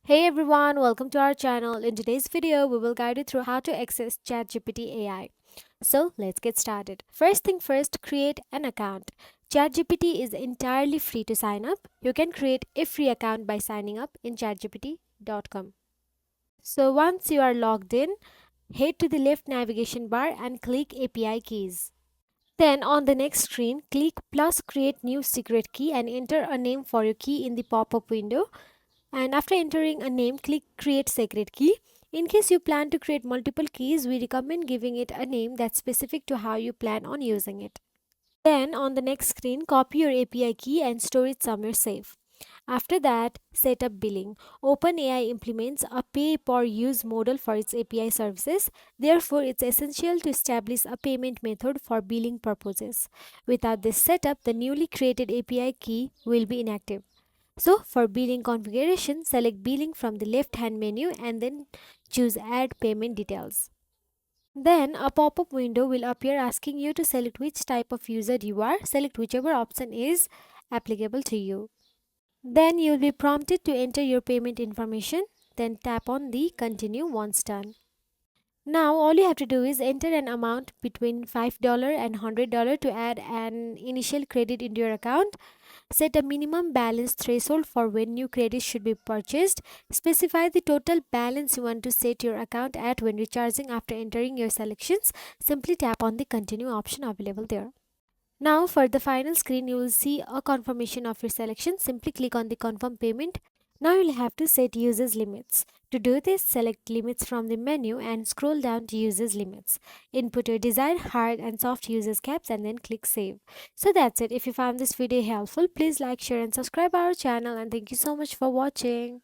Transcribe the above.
Hey everyone, welcome to our channel. In today's video, we will guide you through how to access ChatGPT AI. So let's get started. First thing first, create an account. ChatGPT is entirely free to sign up. You can create a free account by signing up in chatgpt.com. So once you are logged in, head to the left navigation bar and click API keys. Then on the next screen, click plus create new secret key and enter a name for your key in the pop-up window. And after entering a name, click create secret key. In case you plan to create multiple keys, we recommend giving it a name that's specific to how you plan on using it. Then on the next screen, copy your API key and store it somewhere safe. After that, set up billing. OpenAI implements a pay per use model for its API services. Therefore, it's essential to establish a payment method for billing purposes. Without this setup, the newly created API key will be inactive. So for billing configuration, select billing from the left hand menu and then choose add payment details. Then a pop-up window will appear asking you to select which type of user you are. Select whichever option is applicable to you. Then you'll be prompted to enter your payment information. Then tap on the continue once done. Now all you have to do is enter an amount between $5 and $100 to add an initial credit into your account. Set a minimum balance threshold for when new credits should be purchased. Specify the total balance you want to set your account at when recharging after entering your selections. Simply tap on the continue option available there. Now for the final screen, you will see a confirmation of your selection. Simply click on the confirm payment. Now you'll have to set users limits. To do this, select limits from the menu and scroll down to users limits. Input your desired hard and soft users caps and then click save. So that's it. If you found this video helpful, please like, share and subscribe our channel, and thank you so much for watching.